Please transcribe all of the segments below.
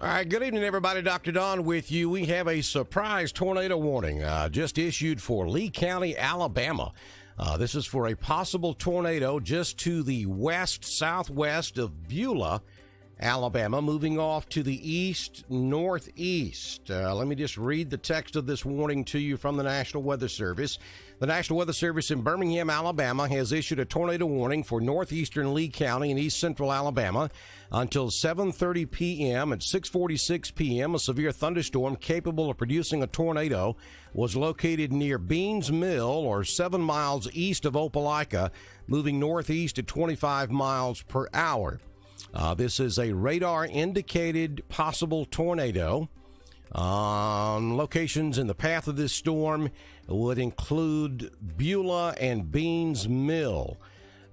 All right, good evening, everybody. Dr. Don with you. We have a surprise tornado warning just issued for Lee County, Alabama. This is for a possible tornado just to the west-southwest of Beulah, Alabama, moving off to the east-northeast. Let me just read the text of this warning to you from the National Weather Service. The National Weather Service in Birmingham, Alabama, has issued a tornado warning for northeastern Lee County and east-central Alabama until 7:30 p.m. At 6:46 p.m., a severe thunderstorm capable of producing a tornado was located near Beans Mill, or 7 miles east of Opelika, moving northeast at 25 miles per hour. This is a radar-indicated possible tornado. Locations in the path of this storm would include Beulah and Beans Mill.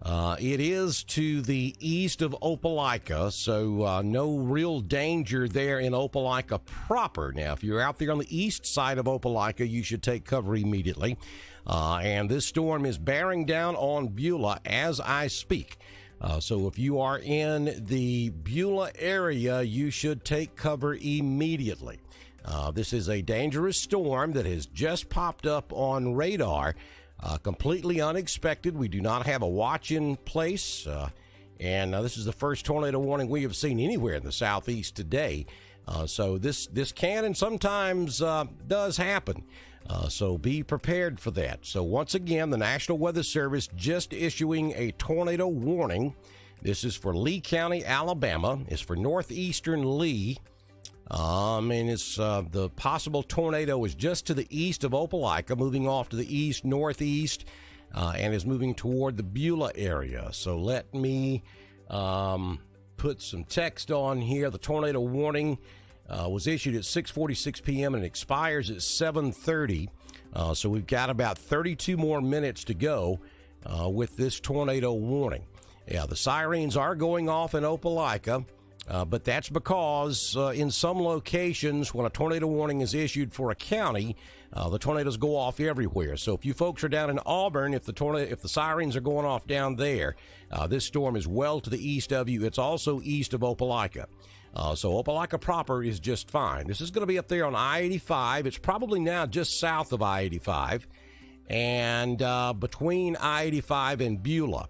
It is to the east of Opelika, so no real danger there in Opelika proper. Now, if you're out there on the east side of Opelika, you should take cover immediately. And this storm is bearing down on Beulah as I speak. So if you are in the Beulah area, you should take cover immediately. This is a dangerous storm that has just popped up on radar, completely unexpected. We do not have a watch in place, and this is the first tornado warning we have seen anywhere in the southeast today. So this can and sometimes does happen. So be prepared for that. So once again, the National Weather Service just issuing a tornado warning. This is for Lee County, Alabama. It's for northeastern Lee. And it's the possible tornado is just to the east of Opelika, moving off to the east-northeast, and is moving toward the Beulah area. So let me put some text on here. The tornado warning was issued at 6:46 p.m. and expires at 7:30. So we've got about 32 more minutes to go with this tornado warning. Yeah, the sirens are going off in Opelika, but that's because in some locations, when a tornado warning is issued for a county, the tornadoes go off everywhere. So if you folks are down in Auburn, if the sirens are going off down there, this storm is well to the east of you. It's also east of Opelika. So Opelika proper is just fine. This is going to be up there on I-85. It's probably now just south of I-85. And between I-85 and Beulah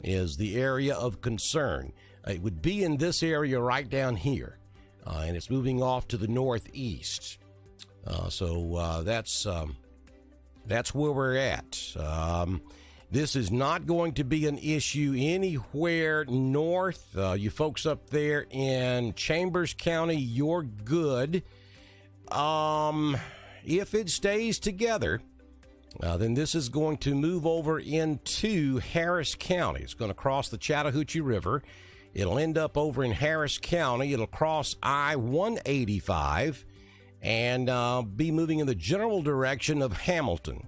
is the area of concern. It would be in this area right down here. And it's moving off to the northeast. So that's where we're at. This is not going to be an issue anywhere north. You folks up there in Chambers County, you're good. If it stays together, then this is going to move over into Harris County. It's going to cross the Chattahoochee River. It'll end up over in Harris County. It'll cross I-185 and be moving in the general direction of Hamilton.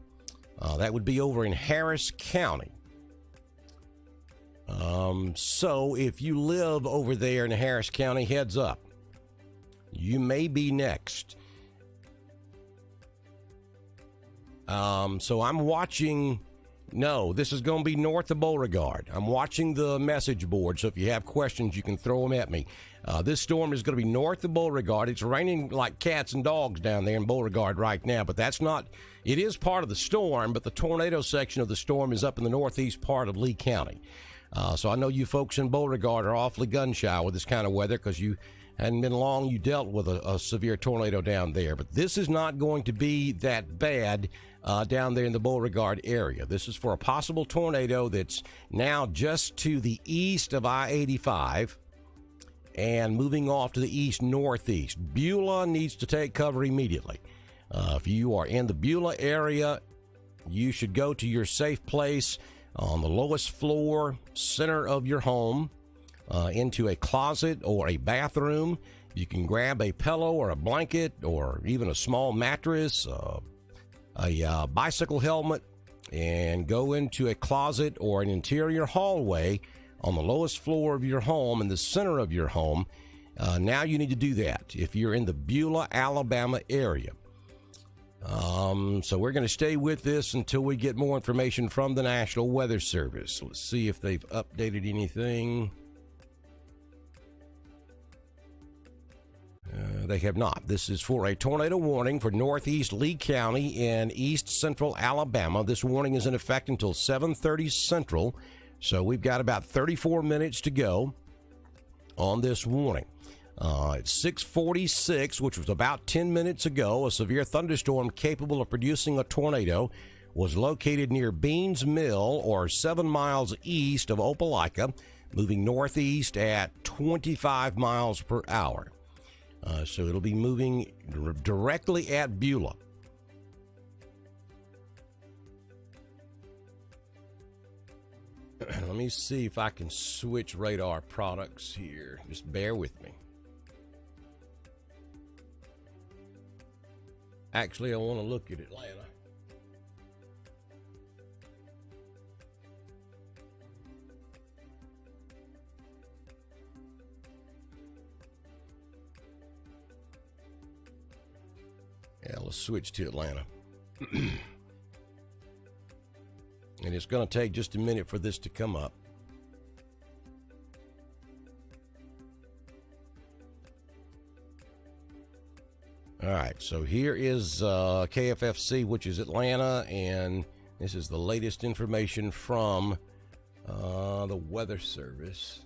That would be over in Harris County. So if you live over there in Harris County, heads up. You may be next. So I'm watching. No, this is going to be north of Beauregard. I'm watching the message board, so if you have questions, you can throw them at me. This storm is going to be north of Beauregard. It's raining like cats and dogs down there in Beauregard right now, but that's not, it is part of the storm, but the tornado section of the storm is up in the northeast part of Lee County. So I know you folks in Beauregard are awfully gun-shy with this kind of weather because you hadn't been long you dealt with a severe tornado down there, but this is not going to be that bad down there in the Beauregard area. This is for a possible tornado that's now just to the east of I-85 and moving off to the east-northeast. Beulah needs to take cover immediately. If you are in the Beulah area, you should go to your safe place on the lowest floor, center of your home, into a closet or a bathroom. You can grab a pillow or a blanket or even a small mattress, a bicycle helmet, and go into a closet or an interior hallway on the lowest floor of your home in the center of your home. Now you need to do that if you're in the Beulah, Alabama area. So we're going to stay with this until we get more information from the National Weather Service. Let's see if they've updated anything. They have not. This is for a tornado warning for northeast Lee County and east central Alabama. This warning is in effect until 7:30 Central, so we've got about 34 minutes to go on this warning. At 6:46, which was about 10 minutes ago, a severe thunderstorm capable of producing a tornado was located near Beans Mill, or 7 miles east of Opelika, moving northeast at 25 miles per hour. So it'll be moving directly at Beulah. Let me see if I can switch radar products here. Just bear with me. Actually, I want to look at Atlanta. Yeah, let's switch to Atlanta. And it's going to take just a minute for this to come up. All right, so here is KFFC, which is Atlanta, and this is the latest information from the Weather Service.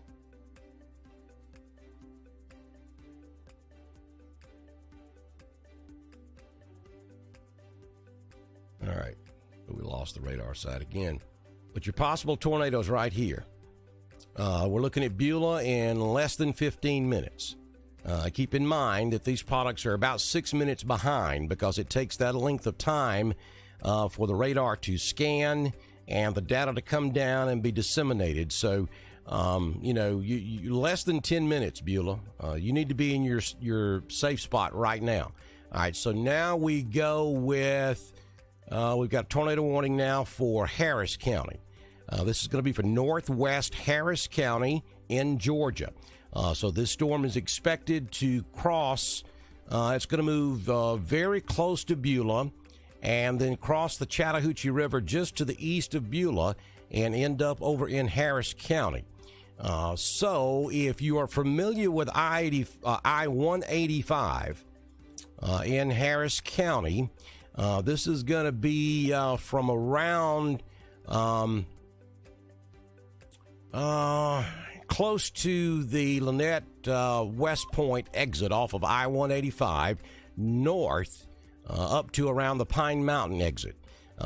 All right, we lost the radar side again. But your possible tornadoes right here. We're looking at Beulah in less than 15 minutes. Keep in mind that these products are about 6 minutes behind because it takes that length of time for the radar to scan and the data to come down and be disseminated. So, you less than 10 minutes, Beulah. You need to be in your safe spot right now. All right, so now we go with... we've got a tornado warning now for Harris County. This is going to be for northwest Harris County in Georgia. So this storm is expected to cross. It's going to move very close to Beulah and then cross the Chattahoochee River just to the east of Beulah and end up over in Harris County. So if you are familiar with I-185 in Harris County, this is going to be from around close to the Lynette West Point exit off of I-185 north up to around the Pine Mountain exit.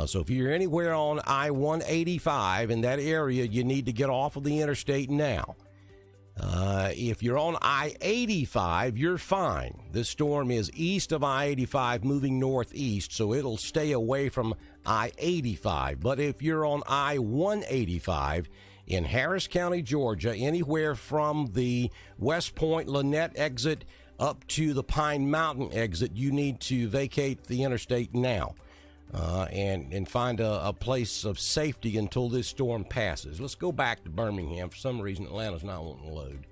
So if you're anywhere on I-185 in that area, you need to get off of the interstate now. If you're on I-85, you're fine. This storm is east of I-85 moving northeast, so it'll stay away from I-85. But if you're on I-185 in Harris County, Georgia, anywhere from the West Point Lynette exit up to the Pine Mountain exit, you need to vacate the interstate now and find a place of safety until this storm passes. Let's go back to Birmingham. For some reason, Atlanta's not wanting to load.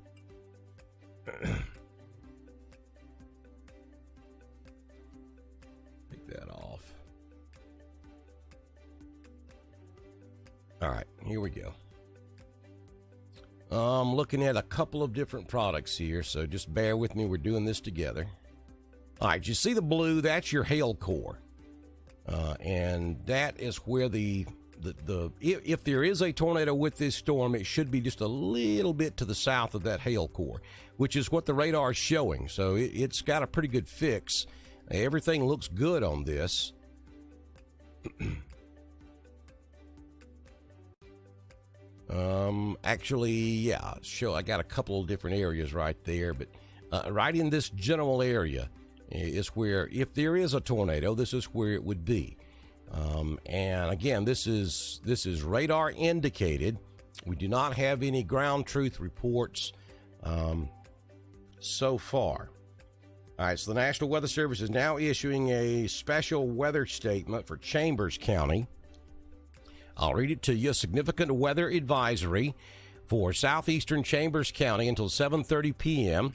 Take that off. All right, here we go. I'm looking at a couple of different products here, so just bear with me. We're doing this together. All right, you see the blue? That's your hail core. And that is where if there is a tornado with this storm, it should be just a little bit to the south of that hail core, which is what the radar is showing. So it's got a pretty good fix. Everything looks good on this. Actually, yeah, sure. I got a couple of different areas right there, but right in this general area is where, if there is a tornado, this is where it would be. And again, this is radar indicated. We do not have any ground truth reports so far. All right, so the National Weather Service is now issuing a special weather statement for Chambers County. I'll read it to you. Significant weather advisory for southeastern Chambers County until 7:30 p.m.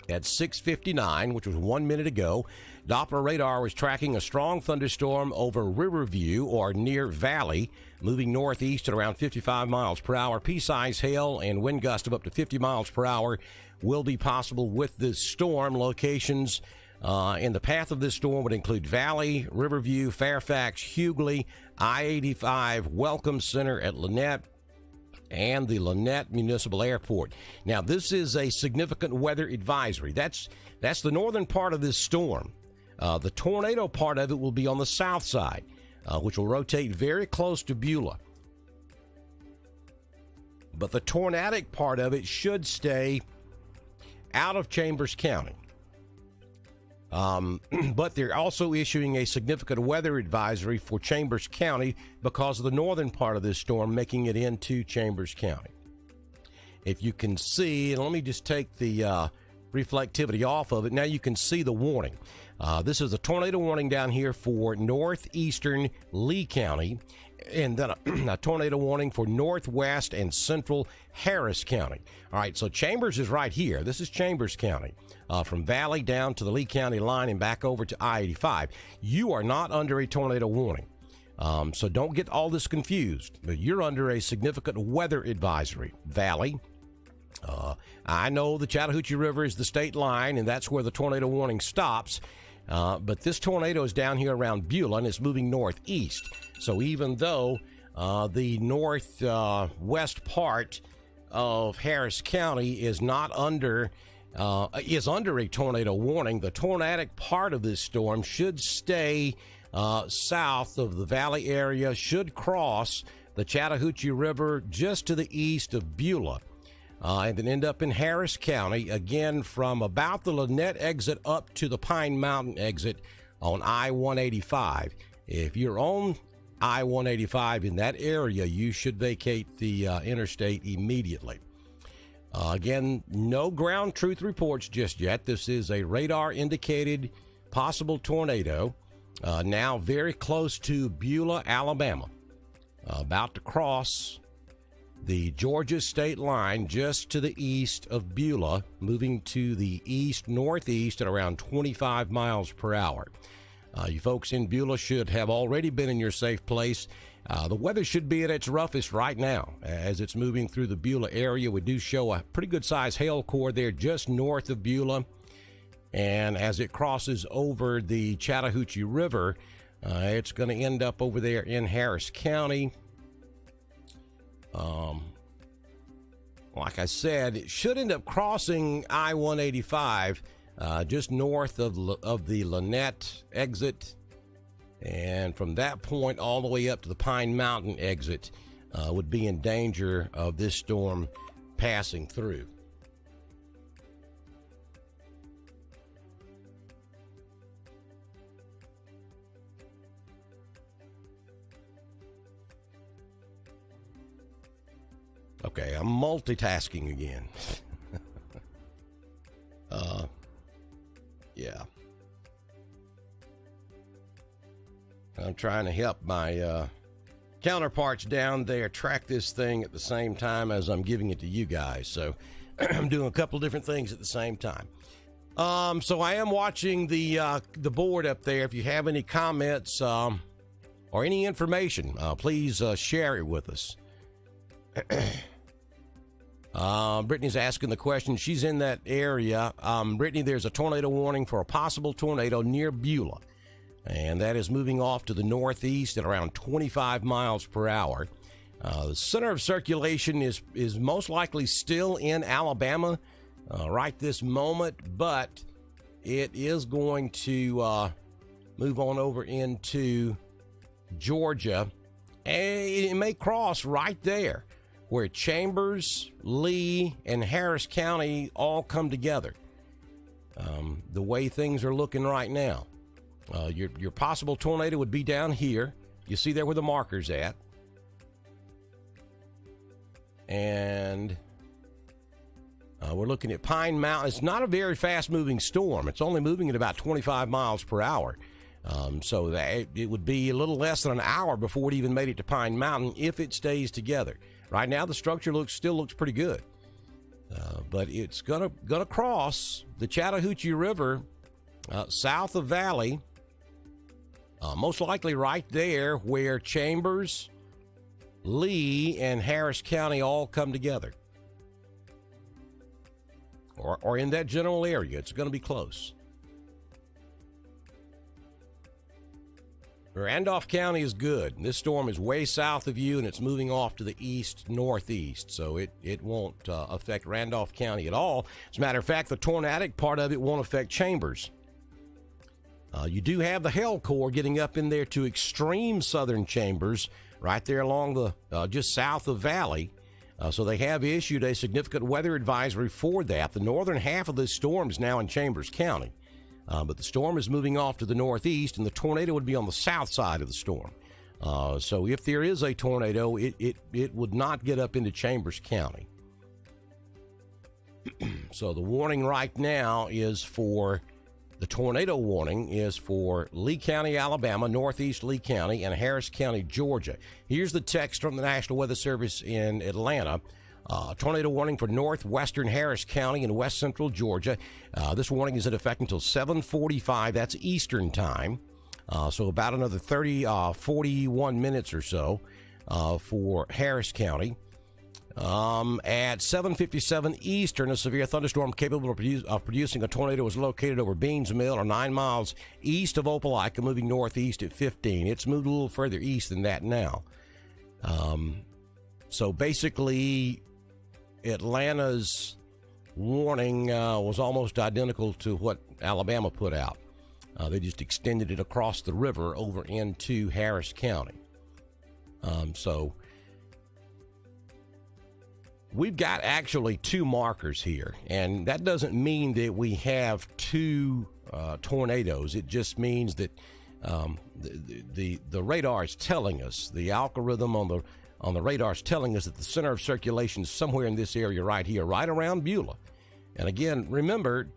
at 6:59, which was 1 minute ago. Doppler radar was tracking a strong thunderstorm over Riverview or near Valley, moving northeast at around 55 miles per hour. Pea-sized hail and wind gusts of up to 50 miles per hour will be possible with this storm. Locations in the path of this storm would include Valley, Riverview, Fairfax, Hughley, I-85, Welcome Center at Lynette, and the Lynette Municipal Airport. Now, this is a significant weather advisory. That's the northern part of this storm. The tornado part of it will be on the south side, which will rotate very close to Beulah. But the tornadic part of it should stay out of Chambers County. But they're also issuing a significant weather advisory for Chambers County because of the northern part of this storm making it into Chambers County. If you can see, and let me just take the reflectivity off of it. Now you can see the warning. This is a tornado warning down here for northeastern Lee County, and then a tornado warning for northwest and central Harris County. All right, so Chambers is right here. This is Chambers County, from Valley down to the Lee County line and back over to I-85. You are not under a tornado warning, so don't get all this confused. But you're under a significant weather advisory. Valley. I know the Chattahoochee River is the state line, and that's where the tornado warning stops. But this tornado is down here around Beulah, and it's moving northeast. So even though the northwest part of Harris County is not under a tornado warning, the tornadic part of this storm should stay south of the Valley area, should cross the Chattahoochee River just to the east of Beulah. And then end up in Harris County, again from about the Lynette exit up to the Pine Mountain exit on I-185. If you're on I-185 in that area, you should vacate the interstate immediately. Again, no ground truth reports just yet. This is a radar-indicated possible tornado, now very close to Beulah, Alabama, about to cross the Georgia state line just to the east of Beulah, moving to the east-northeast at around 25 miles per hour. You folks in Beulah should have already been in your safe place. The weather should be at its roughest right now as it's moving through the Beulah area. We do show a pretty good-sized hail core there just north of Beulah. And as it crosses over the Chattahoochee River, it's going to end up over there in Harris County. Like I said, it should end up crossing I-185 just north of the Lynette exit, and from that point all the way up to the Pine Mountain exit would be in danger of this storm passing through. Okay, I'm multitasking again. Yeah. I'm trying to help my counterparts down there track this thing at the same time as I'm giving it to you guys. So I'm doing a couple different things at the same time. So I am watching the board up there. If you have any comments or any information, please share it with us. Brittany's asking the question. She's in that area. Brittany, there's a tornado warning for a possible tornado near Beulah, and that is moving off to the northeast at around 25 miles per hour. The center of circulation is most likely still in Alabama right this moment, but it is going to move on over into Georgia, and it may cross right there where Chambers, Lee, and Harris County all come together. The way things are looking right now, your possible tornado would be down here. You see there where the marker's at. And we're looking at Pine Mountain. It's not a very fast-moving storm. It's only moving at about 25 miles per hour. So that it would be a little less than an hour before it even made it to Pine Mountain if it stays together. Right now, the structure still looks pretty good. But it's gonna cross the Chattahoochee River south of Valley, most likely right there where Chambers, Lee, and Harris County all come together, or in that general area. It's going to be close. Randolph County is good. This storm is way south of you, and it's moving off to the east-northeast, so it won't affect Randolph County at all. As a matter of fact, the tornadic part of it won't affect Chambers. You do have the hail core getting up in there to extreme southern Chambers, right there along the just south of Valley. So they have issued a significant weather advisory for that. The northern half of this storm is now in Chambers County. But the storm is moving off to the northeast, and the tornado would be on the south side of the storm. So if there is a tornado, it would not get up into Chambers County. So the warning right now is for, the tornado warning is for Lee County, Alabama, northeast Lee County, and Harris County, Georgia. Here's the text from the National Weather Service in Atlanta. Tornado warning for northwestern Harris County and west central Georgia. This warning is in effect until 7:45. That's Eastern time. So about another 41 minutes or so for Harris County. At 7:57 Eastern, a severe thunderstorm capable of producing a tornado was located over Beans Mill, or 9 miles east of Opelika, moving northeast at 15. It's moved a little further east than that now. So basically, Atlanta's warning was almost identical to what Alabama put out. They just extended it across the river over into Harris County. So we've got actually two markers here, and that doesn't mean that we have two tornadoes. It just means that the radar is telling us, the algorithm on the radar is telling us that the center of circulation is somewhere in this area right here, right around Beulah. And again, remember,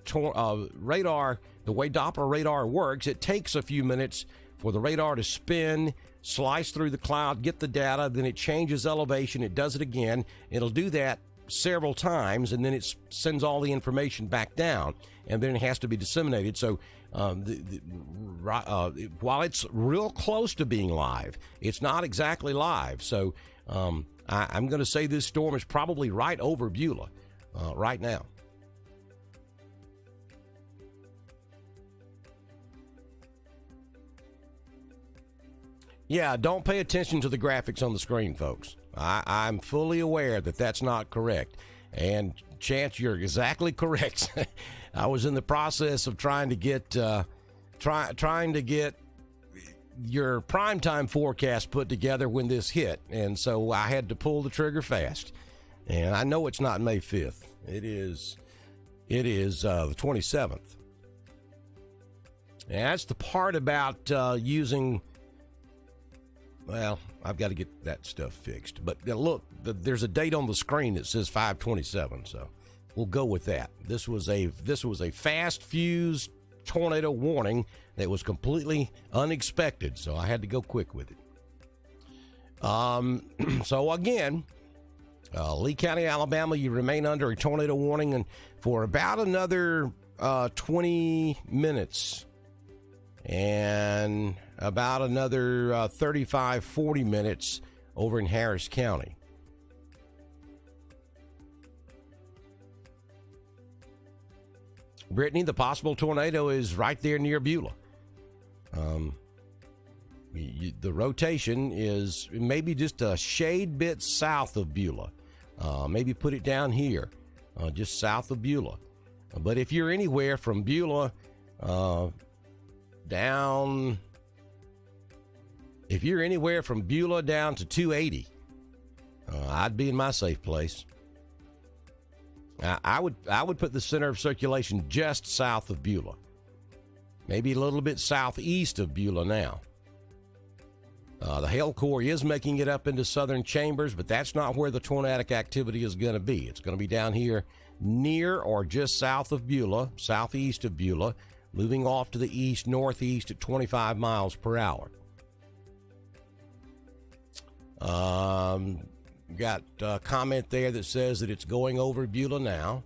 radar, the way Doppler radar works, it takes a few minutes for the radar to spin, slice through the cloud, get the data, then it changes elevation, it does it again. It'll do that several times, and then it sends all the information back down, and then it has to be disseminated. So while it's real close to being live, it's not exactly live. So I'm going to say this storm is probably right over Beulah right now. Yeah, don't pay attention to the graphics on the screen, folks. I'm fully aware that that's not correct. And Chance, you're exactly correct. I was in the process of trying to get your primetime forecast put together when this hit, and so I had to pull the trigger fast. And I know it's not May 5th. It is the 27th. And that's the part about using. Well, I've got to get that stuff fixed. But look, there's a date on the screen that says 5/27, so we'll go with that. This was a fast fuse tornado warning that was completely unexpected, so I had to go quick with it. So again, Lee County, Alabama, you remain under a tornado warning and for about another 20 minutes. And about another 35, 40 minutes over in Harris County. Brittany, the possible tornado is right there near Beulah. The rotation is maybe just a shade bit south of Beulah. Maybe put it down here, just south of Beulah. But if you're anywhere from Beulah down, if you're anywhere from Beulah down to 280, I'd be in my safe place. I would put the center of circulation just south of Beulah, maybe a little bit southeast of Beulah now. The hail core is making it up into southern Chambers, but that's not where the tornadic activity is going to be. It's going to be down here near or just south of Beulah, southeast of Beulah, moving off to the east, northeast at 25 miles per hour. got a comment there that says that it's going over Beulah now.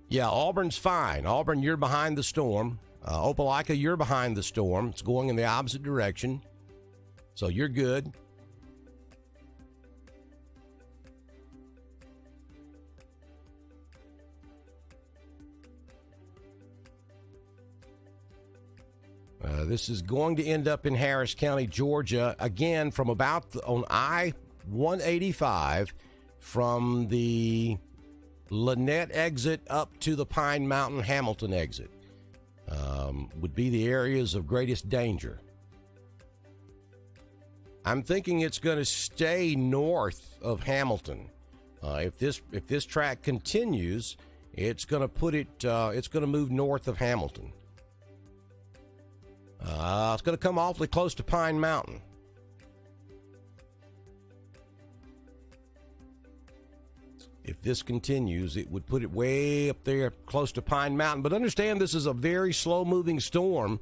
Yeah, Auburn's fine. Auburn, you're behind the storm. Opelika, you're behind the storm. It's going in the opposite direction. So you're good. This is going to end up in Harris County, Georgia, again from about on I-185 from the Lynette exit up to the Pine Mountain Hamilton exit. Would be the areas of greatest danger. I'm thinking it's going to stay north of Hamilton. If this track continues, it's going to put it. It's going to move north of Hamilton. It's going to come awfully close to Pine Mountain. If this continues, it would put it way up there close to Pine Mountain. But understand this is a very slow-moving storm.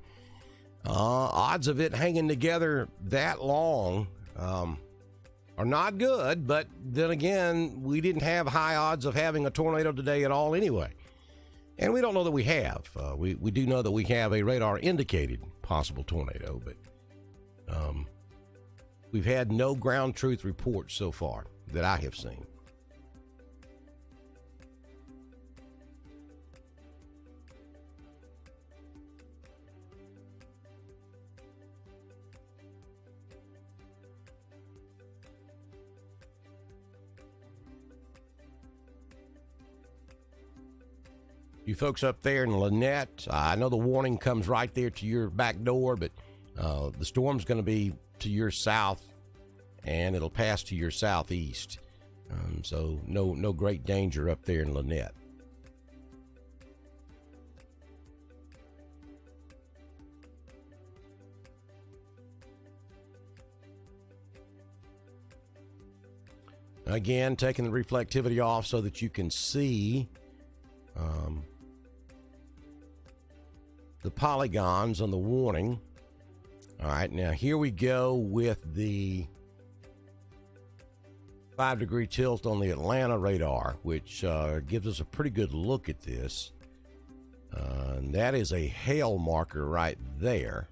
Odds of it hanging together that long are not good. But then again, we didn't have high odds of having a tornado today at all anyway. And we don't know that we have. We do know that we have a radar-indicated possible tornado, but we've had no ground truth reports so far that I have seen. You folks up there in Lynette, I know the warning comes right there to your back door, but the storm's going to be to your south, and it'll pass to your southeast. So no great danger up there in Lynette. Again, taking the reflectivity off so that you can see the polygons on the warning. All right, now here we go with the 5-degree tilt on the Atlanta radar, which gives us a pretty good look at this. And that is a hail marker right there.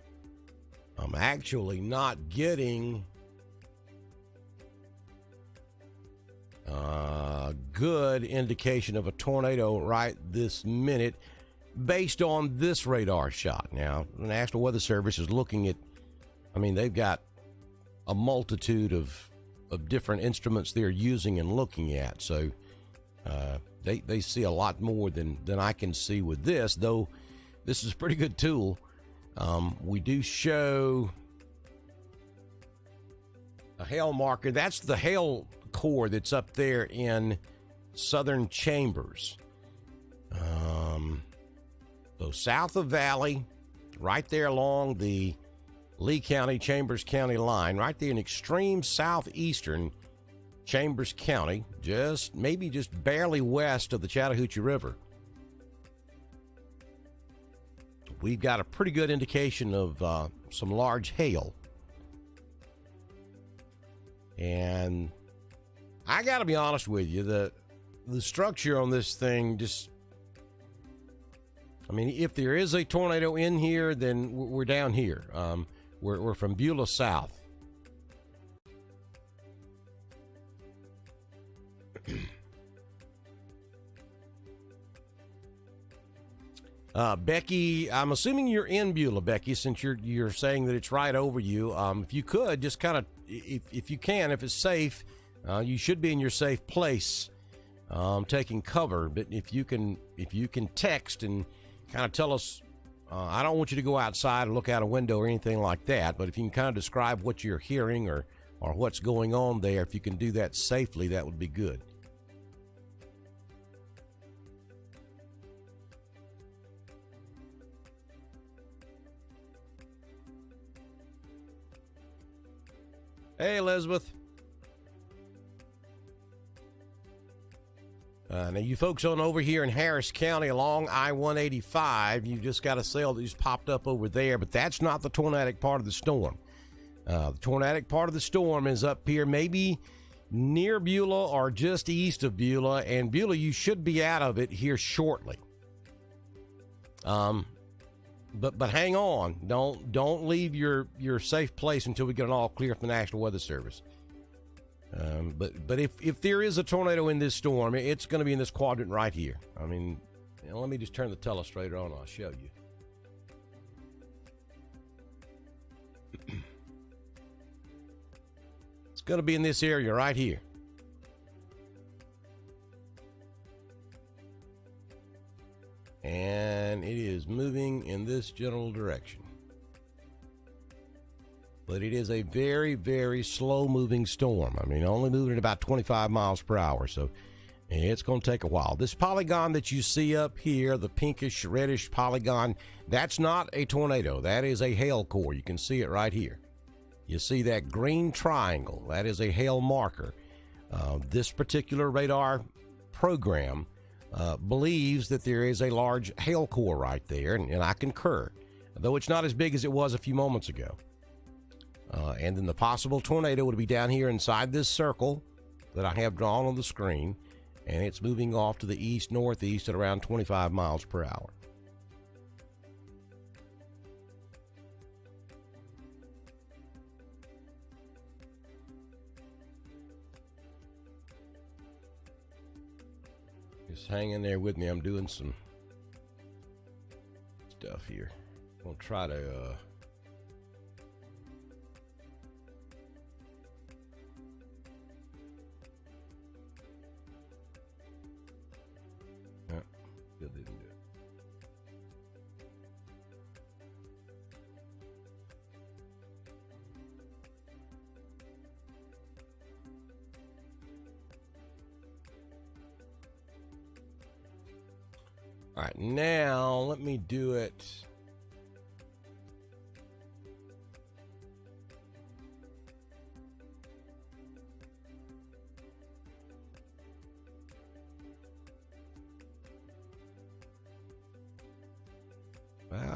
I'm actually not getting a good indication of a tornado right this minute based on this radar shot. Now, the National Weather Service is looking at, I mean, they've got a multitude of different instruments they're using and looking at. So they see a lot more than I can see with this, though this is a pretty good tool. We do show a hail marker. That's the hail core that's up there in southern Chambers. So south of Valley, right there along the Lee County, Chambers County line, right there in extreme southeastern Chambers County, just barely west of the Chattahoochee River. We've got a pretty good indication of some large hail. And I got to be honest with you, the structure on this thing just, I mean, if there is a tornado in here, then we're down here. We're from Beulah south. Becky, I'm assuming you're in Beulah, Becky, since you're saying that it's right over you. If you could just kind of, if you can, if it's safe, you should be in your safe place, taking cover. But if you can text and kind of tell us, I don't want you to go outside or look out a window or anything like that, but if you can kind of describe what you're hearing or what's going on there, if you can do that safely, that would be good. Hey, Elizabeth. Now, you folks on over here in Harris County along I-185, you just got a cell that just popped up over there, but that's not the tornadic part of the storm. The tornadic part of the storm is up here, maybe near Beulah or just east of Beulah, and Beulah, you should be out of it here shortly. But hang on, don't leave your safe place until we get an all clear from the National Weather Service. But if there is a tornado in this storm, it's going to be in this quadrant right here. I mean, let me just turn the telestrator on. I'll show you. It's going to be in this area right here. And it is moving in this general direction. But it is a very, very slow moving storm. I mean, only moving at about 25 miles per hour. So it's going to take a while. This polygon that you see up here, the pinkish reddish polygon, that's not a tornado. That is a hail core. You can see it right here. You see that green triangle. That is a hail marker. This particular radar program believes that there is a large hail core right there, and I concur, though it's not as big as it was a few moments ago. And then the possible tornado would be down here inside this circle that I have drawn on the screen, and it's moving off to the east-northeast at around 25 miles per hour. Just hang in there with me. I'm doing some stuff here. I'm going to try to still didn't do it. All right, now let me do it.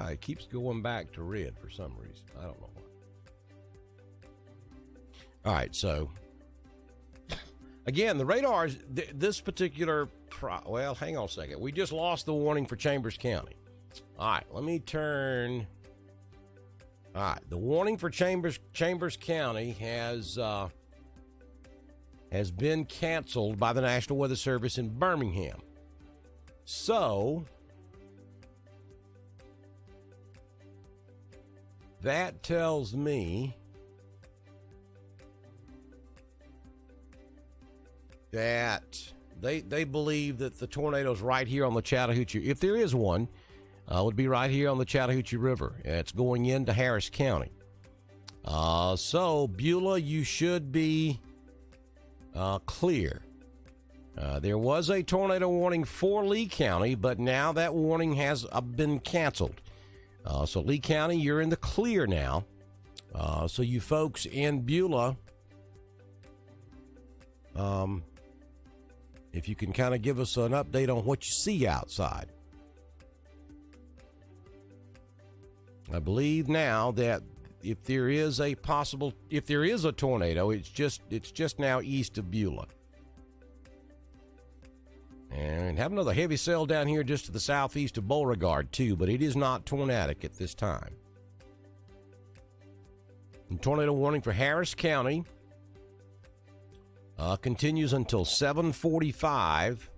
It keeps going back to red for some reason. I don't know why. All right, so again, the radars, this particular, well, hang on a second. We just lost the warning for Chambers County. All right, let me turn. All right, the warning for Chambers County has been canceled by the National Weather Service in Birmingham. So that tells me that they believe that the tornado's right here on the Chattahoochee, if there is one, would be right here on the Chattahoochee River. It's going into Harris County. So Beulah, you should be clear. There was a tornado warning for Lee County, but now that warning has been canceled. So Lee County, you're in the clear now. So you folks in Beulah, if you can kind of give us an update on what you see outside. I believe now that if there is a tornado, it's just now east of Beulah. And have another heavy cell down here just to the southeast of Beauregard too, but it is not tornadic at this time. And tornado warning for Harris County continues until 7:45,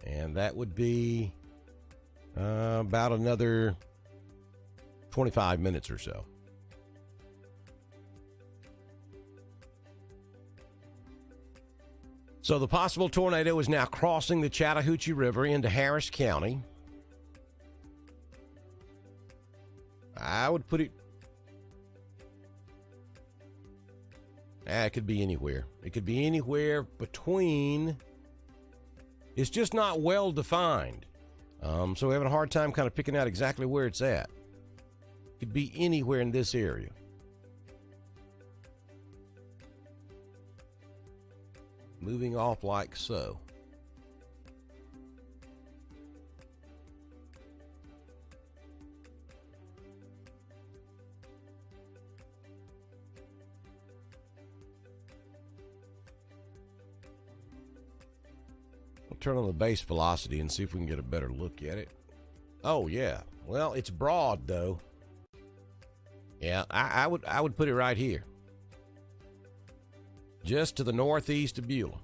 and that would be about another 25 minutes or so. So the possible tornado is now crossing the Chattahoochee River into Harris County. I would put it, it could be anywhere. It could be anywhere between, it's just not well defined. So we're having a hard time kind of picking out exactly where it's at. It could be anywhere in this area. Moving off like so. We'll turn on the base velocity and see if we can get a better look at it. Oh yeah, well, it's broad though. Yeah, I would put it right here, just to the northeast of Beulah.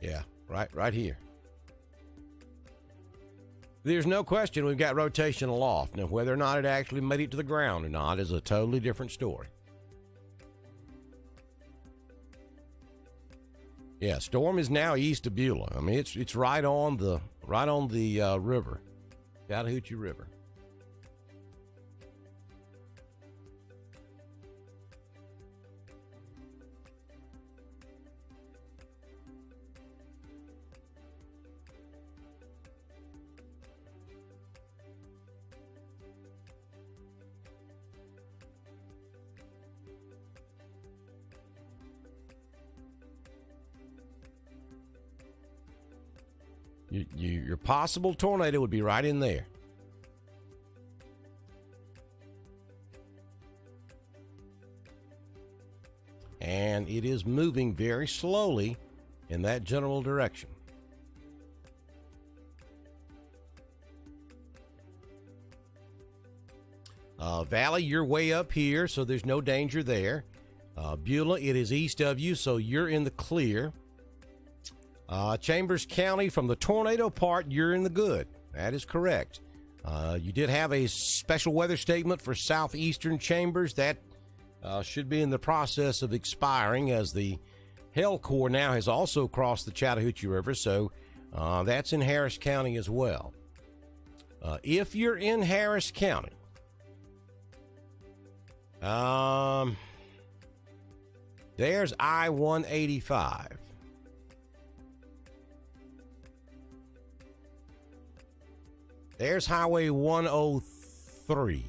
Yeah, right here. There's no question we've got rotation aloft. Now, whether or not it actually made it to the ground or not is a totally different story. Yeah, storm is now east of Beulah. I mean, it's right on the river, Chattahoochee River. Your possible tornado would be right in there. And it is moving very slowly in that general direction. Valley, you're way up here, so there's no danger there. Beulah, it is east of you, so you're in the clear. Chambers County, from the tornado part, you're in the good. That is correct. You did have a special weather statement for southeastern Chambers. That should be in the process of expiring, as the Hail Core now has also crossed the Chattahoochee River, so that's in Harris County as well. If you're in Harris County, there's I-185. There's Highway 103.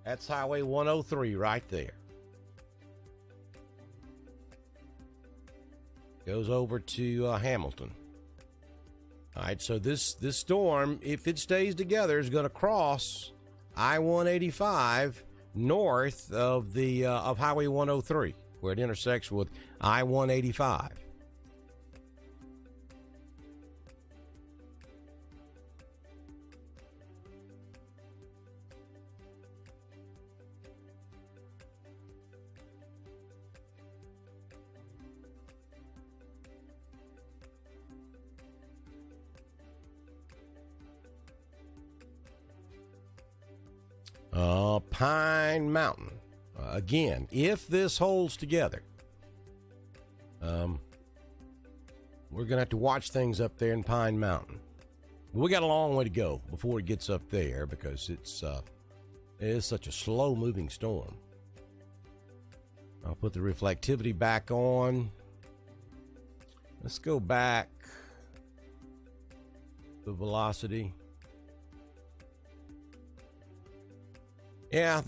That's Highway 103 right there. Goes over to Hamilton. All right, so this storm, if it stays together, is going to cross I-185 north of the of Highway 103, where it intersects with I-185. Pine Mountain. Again, if this holds together, we're going to have to watch things up there in Pine Mountain. We got a long way to go before it gets up there, because it is such a slow-moving storm. I'll put the reflectivity back on. Let's go back. The velocity. Yeah,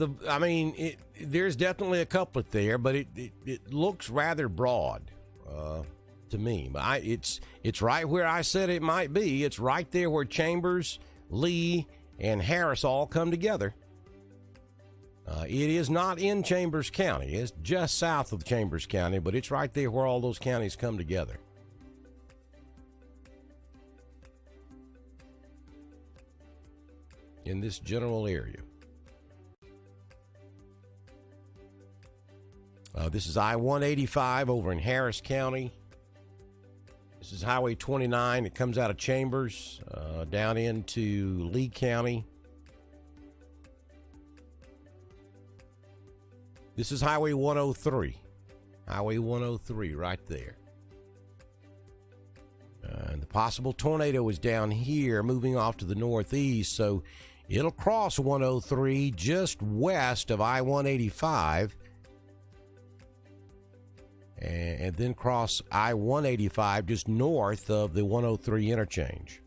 there's definitely a couplet there, but it looks rather broad to me. But it's right where I said it might be. It's right there where Chambers, Lee, and Harris all come together. It is not in Chambers County. It's just south of Chambers County, but it's right there where all those counties come together. In this general area. This is I-185 over in Harris County. This is Highway 29. It comes out of Chambers down into Lee County. This is Highway 103. Highway 103 right there. And the possible tornado is down here, moving off to the northeast, so it'll cross 103 just west of I-185. And then cross I-185 just north of the 103 interchange.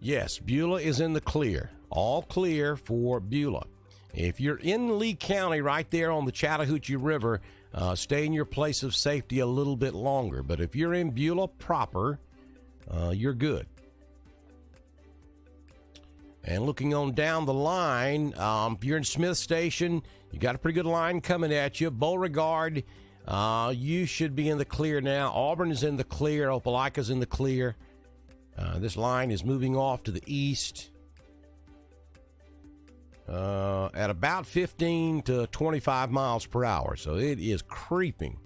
Yes, Beulah is in the clear. All clear for Beulah. If you're in Lee County right there on the Chattahoochee River, stay in your place of safety a little bit longer. But if you're in Beulah proper, you're good. And looking on down the line, if you're in Smith Station, you got a pretty good line coming at you. Beauregard, you should be in the clear now. Auburn is in the clear. Opelika's in the clear. This line is moving off to the east at about 15 to 25 miles per hour. So it is creeping.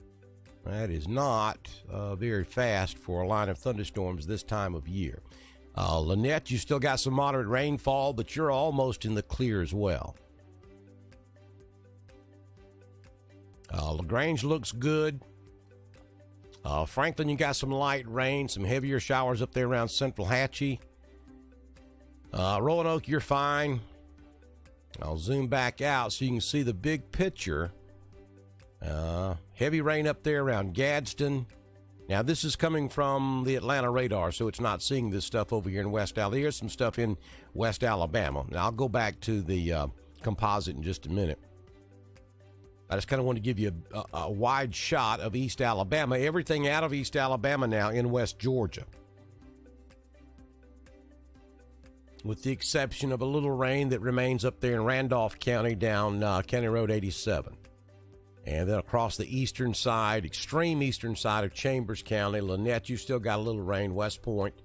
That is not very fast for a line of thunderstorms this time of year. Lynette, you still got some moderate rainfall, but you're almost in the clear as well. LaGrange looks good. Franklin, you got some light rain, some heavier showers up there around Central Hatchie. Roanoke, you're fine. I'll zoom back out so you can see the big picture. Heavy rain up there around Gadsden. Now, this is coming from the Atlanta radar, so it's not seeing this stuff over here in West Alabama. Here's some stuff in West Alabama. Now, I'll go back to the composite in just a minute. I just kind of want to give you a wide shot of East Alabama. Everything out of East Alabama now in West Georgia, with the exception of a little rain that remains up there in Randolph County down County Road 87. And then across the eastern side, extreme eastern side of Chambers County, Lynette, you still got a little rain. West Point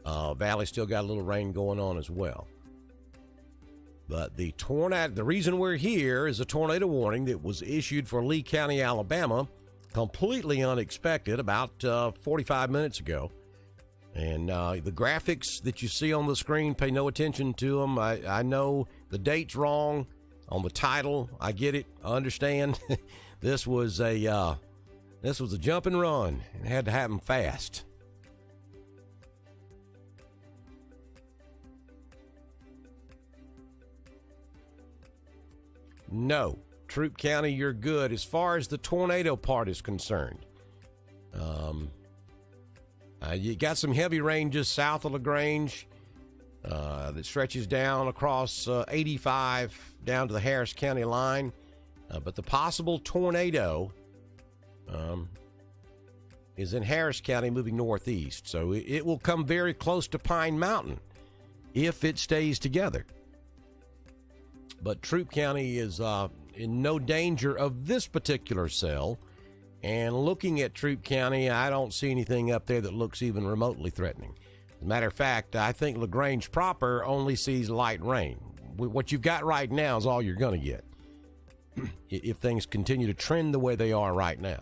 Valley still got a little rain going on as well. But the reason we're here is a tornado warning that was issued for Lee County, Alabama, completely unexpected about 45 minutes ago. And the graphics that you see on the screen, pay no attention to them. I know the date's wrong on the title. I get it. I understand. This was a jump and run. It had to happen fast. No, Troup County, you're good as far as the tornado part is concerned. You got some heavy rain just south of LaGrange that stretches down across 85 down to the Harris County line. But the possible tornado is in Harris County moving northeast. So it will come very close to Pine Mountain if it stays together. But Troup County is in no danger of this particular cell. And looking at Troup County, I don't see anything up there that looks even remotely threatening. As a matter of fact, I think LaGrange proper only sees light rain. What you've got right now is all you're going to get if things continue to trend the way they are right now.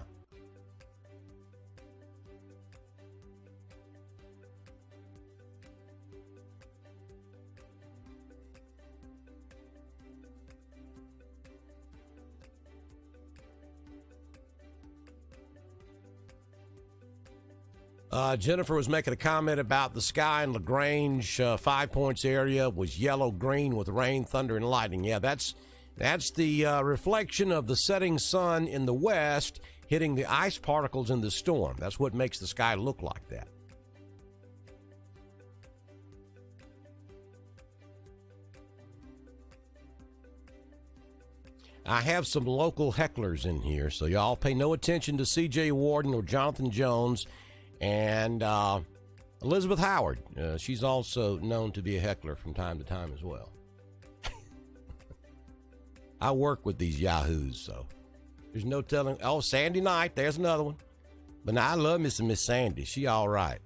Jennifer was making a comment about the sky in LaGrange, 5 Points area was yellow-green with rain, thunder, and lightning. Yeah, that's the reflection of the setting sun in the west hitting the ice particles in the storm. That's what makes the sky look like that. I have some local hecklers in here, so y'all pay no attention to C.J. Warden or Jonathan Jones. And Elizabeth Howard, she's also known to be a heckler from time to time as well. I work with these yahoos, so there's no telling. Oh, Sandy Knight, there's another one. But now I love Miss Sandy. She all right.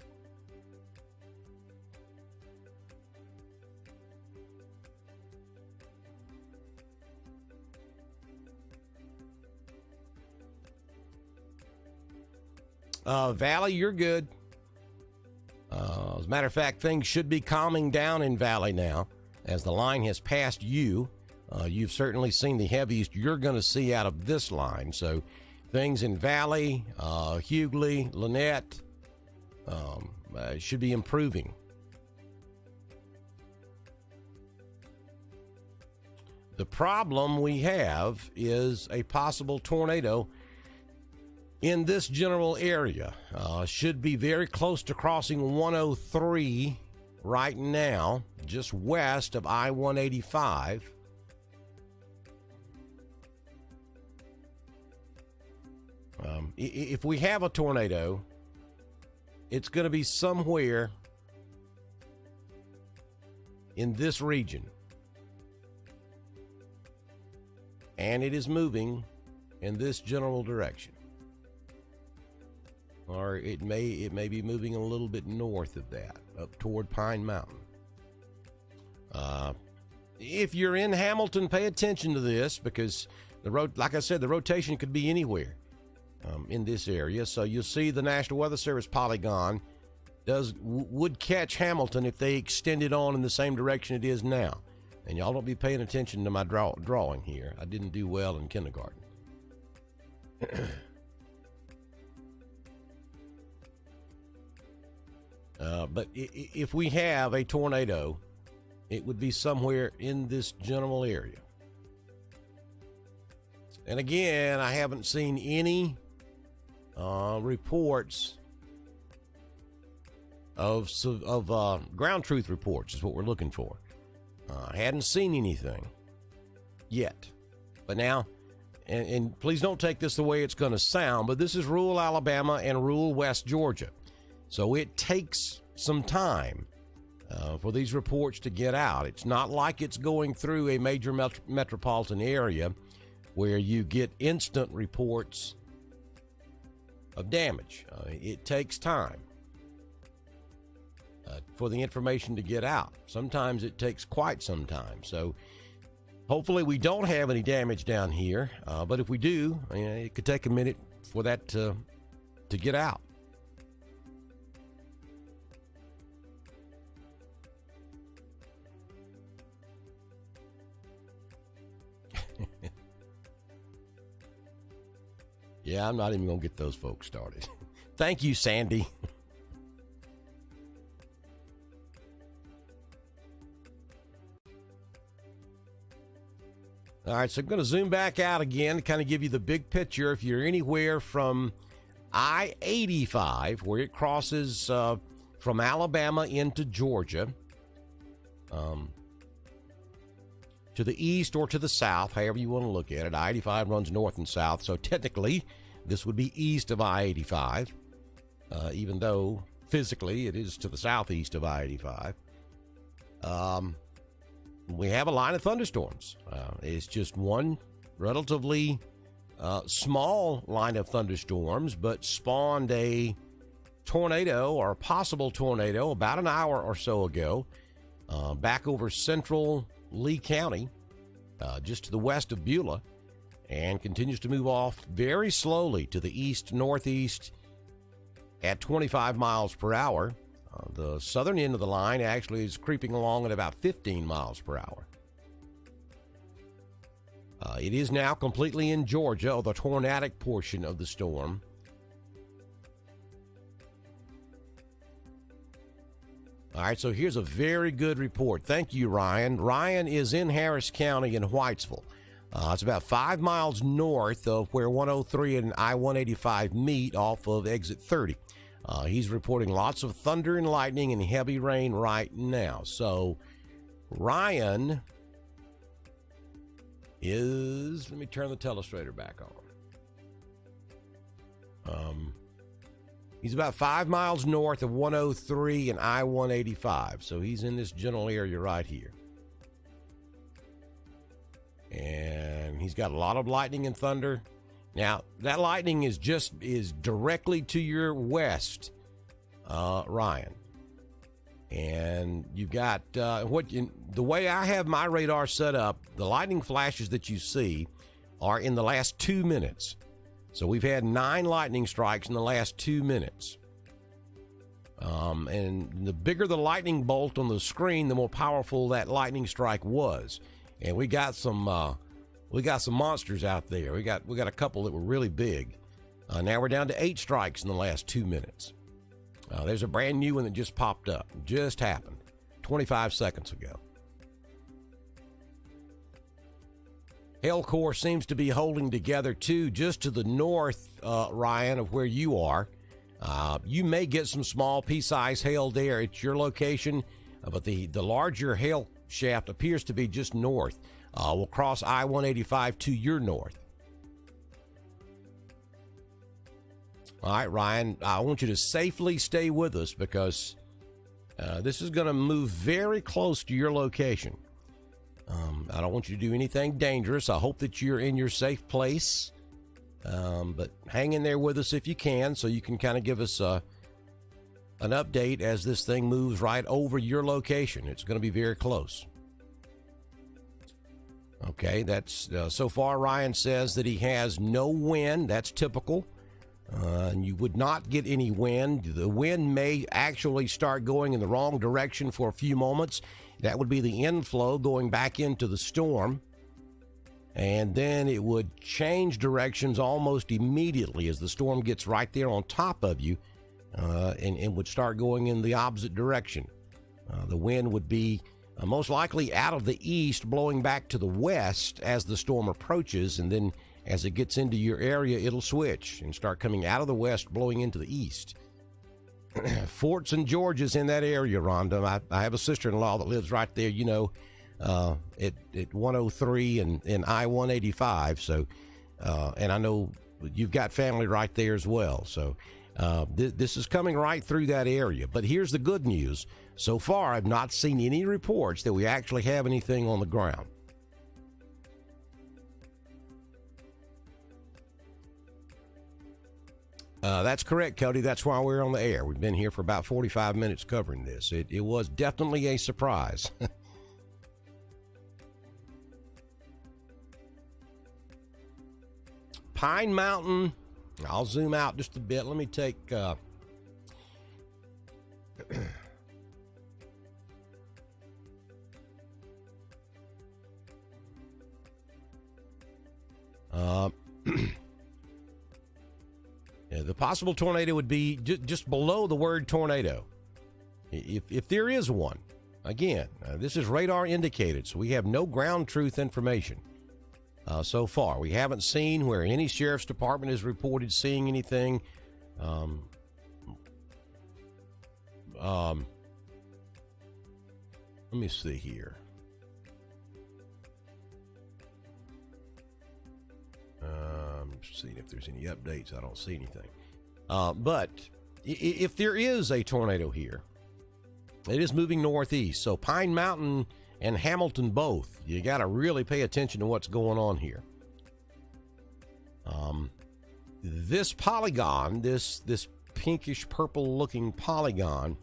Valley, you're good. As a matter of fact, things should be calming down in Valley now as the line has passed you. You've certainly seen the heaviest you're going to see out of this line. So things in Valley, Hughley, Lynette should be improving. The problem we have is a possible tornado in this general area. Should be very close to crossing 103 right now, just west of I-185. If we have a tornado, it's going to be somewhere in this region. And it is moving in this general direction. Or it may be moving a little bit north of that, up toward Pine Mountain. If you're in Hamilton, pay attention to this, because like I said, the rotation could be anywhere in this area. So you'll see the National Weather Service polygon would catch Hamilton if they extended on in the same direction it is now. And y'all don't be paying attention to my drawing here. I didn't do well in kindergarten. But if we have a tornado, it would be somewhere in this general area. And again, I haven't seen any reports of ground truth reports is what we're looking for. I hadn't seen anything yet. But now, and please don't take this the way it's going to sound, but this is rural Alabama and rural West Georgia. So it takes some time for these reports to get out. It's not like it's going through a major metropolitan area where you get instant reports of damage. It takes time for the information to get out. Sometimes it takes quite some time. So hopefully we don't have any damage down here. But if we do, it could take a minute for that to get out. Yeah, I'm not even going to get those folks started. Thank you, Sandy. All right, so I'm going to zoom back out again to kind of give you the big picture. If you're anywhere from I-85, where it crosses from Alabama into Georgia, to the east or to the south, however you want to look at it. I-85 runs north and south, so technically this would be east of I-85, even though physically it is to the southeast of I-85. We have a line of thunderstorms. It's just one relatively small line of thunderstorms, but spawned a tornado or a possible tornado about an hour or so ago back over central Lee County, just to the west of Beulah, and continues to move off very slowly to the east-northeast at 25 miles per hour. The southern end of the line actually is creeping along at about 15 miles per hour. It is now completely in Georgia, or the tornadic portion of the storm. All right, so here's a very good report. Thank you, Ryan. Ryan is in Harris County in Whitesville. It's about 5 miles north of where 103 and I-185 meet off of exit 30. He's reporting lots of thunder and lightning and heavy rain right now. So Ryan is, let me turn the telestrator back on. He's about 5 miles north of 103 and I-185. So he's in this general area right here. And he's got a lot of lightning and thunder. Now, that lightning is directly to your west, Ryan. And you've got, the way I have my radar set up, the lightning flashes that you see are in the last 2 minutes. So we've had 9 lightning strikes in the last 2 minutes. And the bigger the lightning bolt on the screen, the more powerful that lightning strike was. And we got some monsters out there. We got a couple that were really big. Now we're down to 8 strikes in the last 2 minutes. There's a brand new one that just popped up. Just happened 25 seconds ago. Hail core seems to be holding together too, just to the north, Ryan, of where you are. You may get some small pea-sized hail there at your location, but the larger hail shaft appears to be just north. Will cross I-185 to your north. All right, Ryan, I want you to safely stay with us because this is going to move very close to your location. I don't want you to do anything dangerous. I hope that you're in your safe place, but hang in there with us if you can, so you can kind of give us an update as this thing moves right over your location. It's going to be very close. Okay, that's so far. Ryan says that he has no wind. That's typical. And you would not get any wind. The wind may actually start going in the wrong direction for a few moments. That would be the inflow going back into the storm. And then it would change directions almost immediately as the storm gets right there on top of you, and would start going in the opposite direction. The wind would be most likely out of the east, blowing back to the west as the storm approaches, and then as it gets into your area, it'll switch and start coming out of the west, blowing into the east. Fort St. George is in that area, Rhonda. I have a sister-in-law that lives right there, at 103 and I-185. So, and I know you've got family right there as well. So this is coming right through that area. But here's the good news. So far, I've not seen any reports that we actually have anything on the ground. That's correct, Cody. That's why we're on the air. We've been here for about 45 minutes covering this. It was definitely a surprise. Pine Mountain. I'll zoom out just a bit. Let me take... the possible tornado would be just below the word tornado, if there is one. Again, this is radar indicated, so we have no ground truth information so far. We haven't seen where any sheriff's department has reported seeing anything. Let me see here. Seeing if there's any updates. I don't see anything. But if there is a tornado here, it is moving northeast. So Pine Mountain and Hamilton both. You got to really pay attention to what's going on here. This polygon, this pinkish purple looking polygon,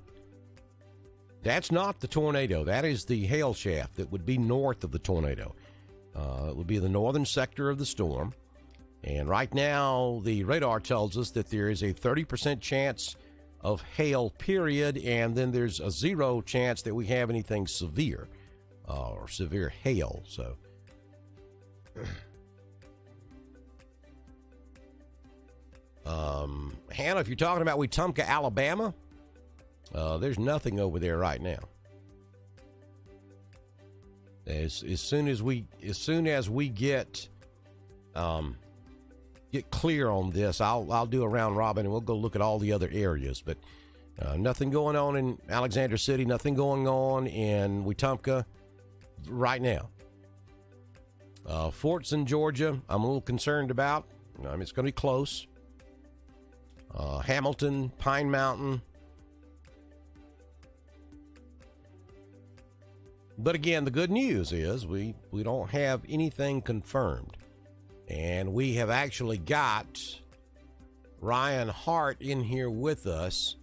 that's not the tornado. That is the hail shaft that would be north of the tornado. It would be the northern sector of the storm. And right now, the radar tells us that there is a 30% chance of hail, period, and then there's a 0 chance that we have anything severe or severe hail. So, Hannah, if you're talking about Wetumpka, Alabama, there's nothing over there right now. As soon as we get clear on this, I'll do a round robin and we'll go look at all the other areas. But nothing going on in Alexander City, nothing going on in Wetumpka right now. Fort St. Georgia, I'm a little concerned about. It's going to be close. Hamilton, Pine Mountain. But again, the good news is we don't have anything confirmed. And we have actually got Ryan Hart in here with us,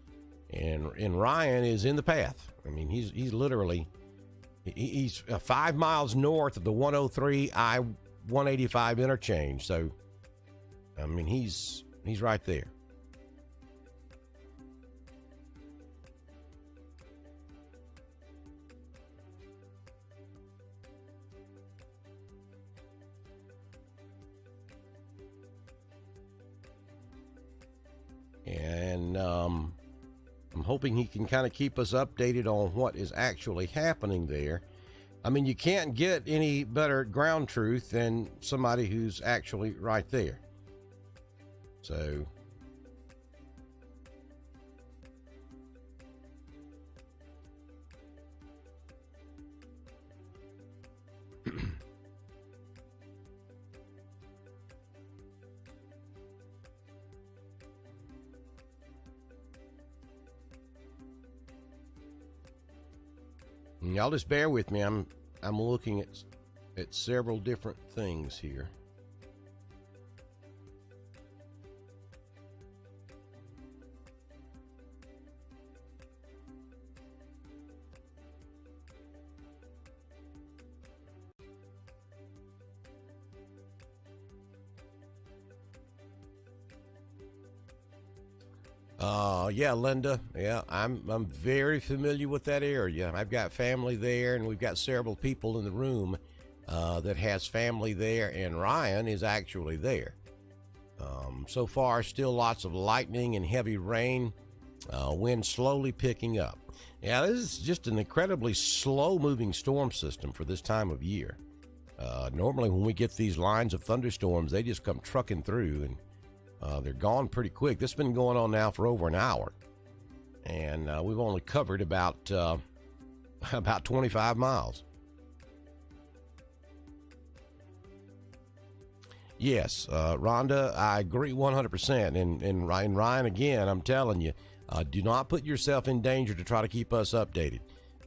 and Ryan is in the path. I mean, he's literally 5 miles north of the 103 I-185 interchange. So, I mean, he's right there. And I'm hoping he can kind of keep us updated on what is actually happening there. I mean, you can't get any better ground truth than somebody who's actually right there. So, Y'all just bear with me. I'm looking at several different things here. Yeah, Linda. Yeah, I'm very familiar with that area. I've got family there, and we've got several people in the room that has family there, and Ryan is actually there. So far, still lots of lightning and heavy rain, wind slowly picking up. Yeah, this is just an incredibly slow-moving storm system for this time of year. Normally, when we get these lines of thunderstorms, they just come trucking through, and they're gone pretty quick. This has been going on now for over an hour, and we've only covered about 25 miles. Yes, Rhonda, I agree 100%. And Ryan, again, I'm telling you, do not put yourself in danger to try to keep us updated.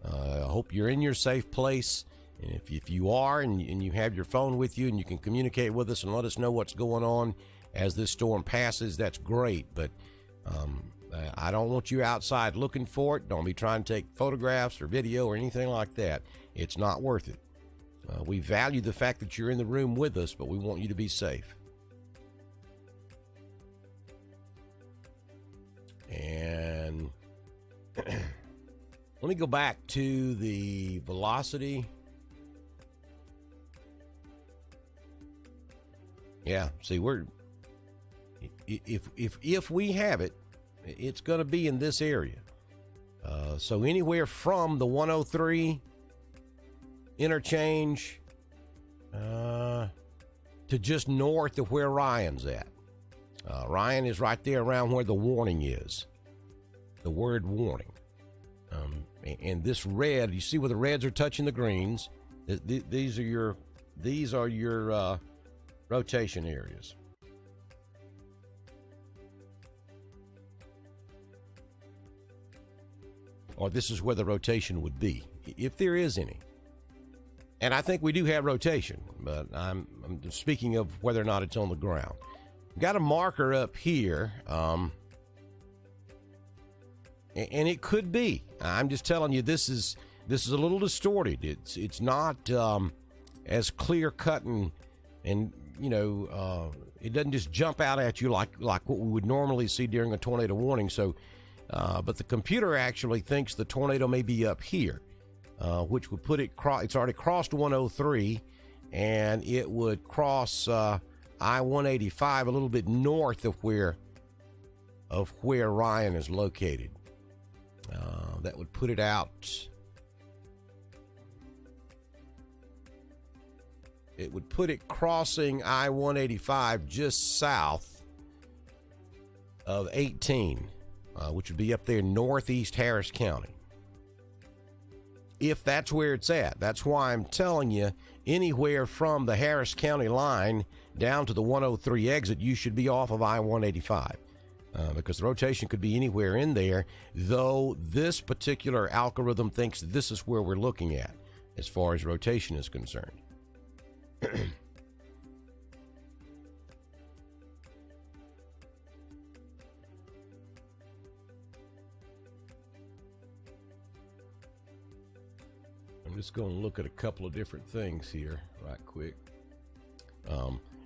I hope you're in your safe place. And if you are, and you have your phone with you and you can communicate with us and let us know what's going on as this storm passes, that's great. But I don't want you outside looking for it. Don't be trying to take photographs or video or anything like that. It's not worth it. We value the fact that you're in the room with us, but we want you to be safe. And let me go back to the velocity. Yeah, see, if we have it, it's going to be in this area. So anywhere from the 103 interchange to just north of where Ryan's at. Ryan is right there around where the warning is, the word warning. And this red, you see where the reds are touching the greens. These are your rotation areas. Or this is where the rotation would be, if there is any. And I think we do have rotation, but I'm speaking of whether or not it's on the ground. Got a marker up here, and it could be. I'm just telling you, this is a little distorted. It's not as clear cut and it doesn't just jump out at you like what we would normally see during a tornado warning. So, but the computer actually thinks the tornado may be up here. Which would put it, it's already crossed 103, and it would cross I-185 a little bit north of where Ryan is located. That would put it out. It would put it crossing I-185 just south of 18, which would be up there northeast Harris County. If that's where it's at. That's why I'm telling you, anywhere from the Harris County line down to the 103 exit, you should be off of I-185 because the rotation could be anywhere in there, though this particular algorithm thinks this is where we're looking at as far as rotation is concerned. I'm just going to look at a couple of different things here right quick.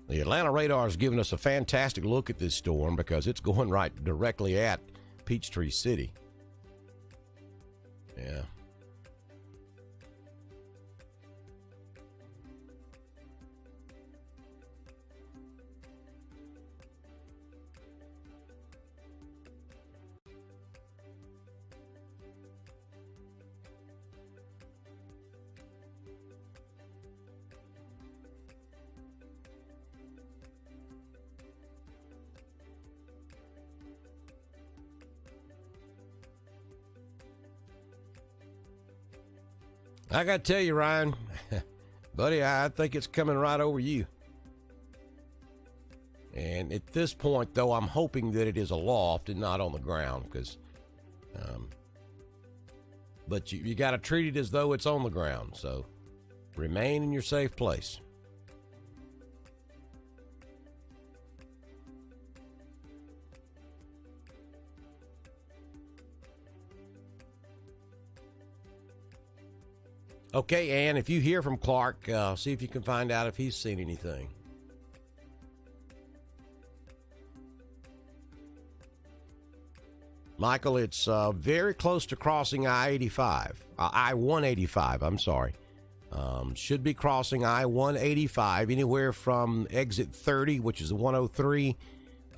The Atlanta radar is giving us a fantastic look at this storm because it's going right directly at Peachtree City. Yeah. I got to tell you, Ryan, buddy, I think it's coming right over you. And at this point, though, I'm hoping that it is aloft and not on the ground because but you got to treat it as though it's on the ground. So remain in your safe place. Okay, Ann, if you hear from Clark, see if you can find out if he's seen anything. Michael, it's very close to crossing I-85. I-185, I'm sorry. Should be crossing I-185 anywhere from exit 30, which is the 103,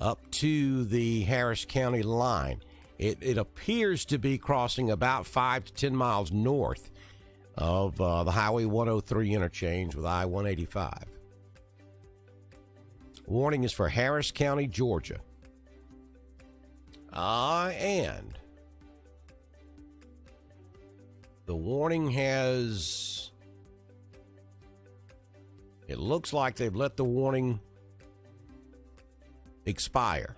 up to the Harris County line. It appears to be crossing about 5 to 10 miles north of the Highway 103 interchange with I-185. Warning is for Harris County, Georgia. And the warning it looks like they've let the warning expire.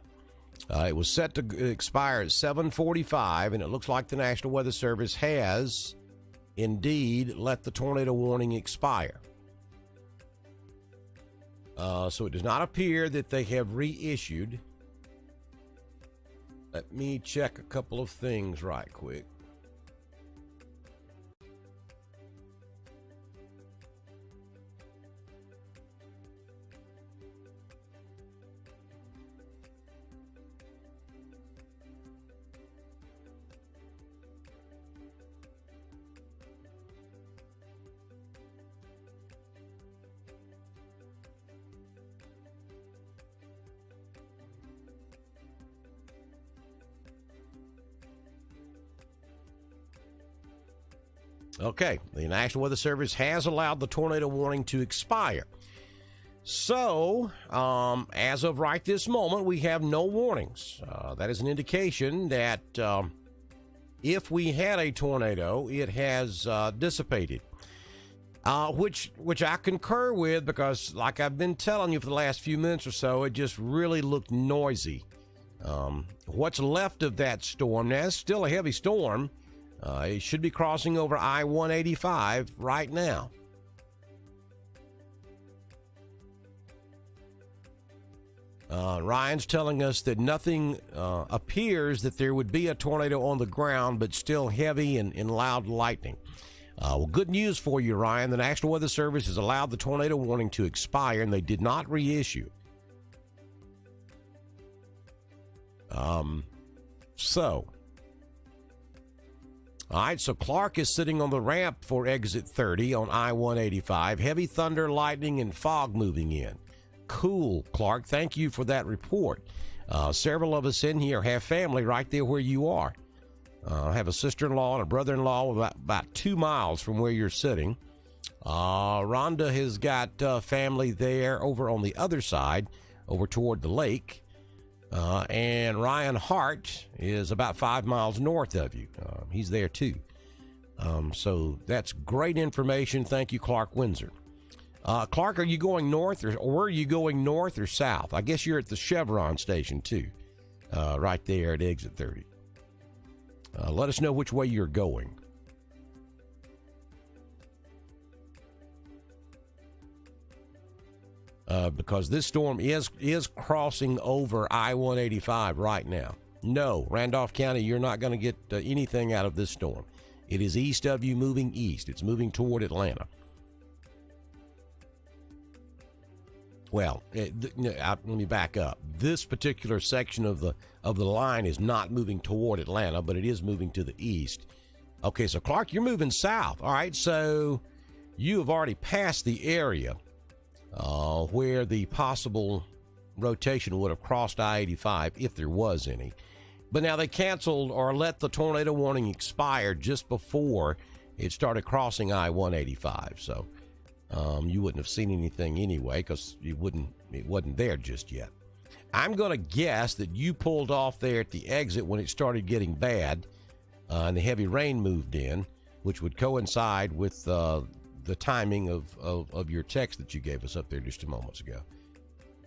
It was set to expire at 7:45, and it looks like the National Weather Service has indeed let the tornado warning expire. So it does not appear that they have reissued. Let me check a couple of things right quick. Okay, the National Weather Service has allowed the tornado warning to expire. So, as of right this moment, we have no warnings. That is an indication that if we had a tornado, it has dissipated. Which I concur with, because like I've been telling you for the last few minutes or so, it just really looked noisy. What's left of that storm, now it's still a heavy storm. It should be crossing over I-185 right now. Ryan's telling us that nothing appears that there would be a tornado on the ground, but still heavy and loud lightning. Well, good news for you, Ryan. The National Weather Service has allowed the tornado warning to expire, and they did not reissue. All right, so Clark is sitting on the ramp for exit 30 on I-185. Heavy thunder, lightning, and fog moving in. Cool, Clark. Thank you for that report. Several of us in here have family right there where you are. I have a sister-in-law and a brother-in-law about 2 miles from where you're sitting. Rhonda has got family there over on the other side, over toward the lake. And Ryan Hart is about 5 miles north of you. He's there too. So that's great information. Thank you, Clark Windsor. Clark, are you going north, or were you going north or south? I guess you're at the Chevron station too, right there at exit 30. Let us know which way you're going. Because this storm is crossing over I-185 right now. No, Randolph County, you're not going to get anything out of this storm. It is east of you, moving east. It's moving toward Atlanta. Well, let me back up. This particular section of the line is not moving toward Atlanta, but it is moving to the east. Okay, so Clark, you're moving south. All right, so you have already passed the area where the possible rotation would have crossed I-85 if there was any. But now they canceled or let the tornado warning expire just before it started crossing I-185. So you wouldn't have seen anything anyway, because it wasn't there just yet. I'm going to guess that you pulled off there at the exit when it started getting bad and the heavy rain moved in, which would coincide with the timing of your text that you gave us up there just a moments ago.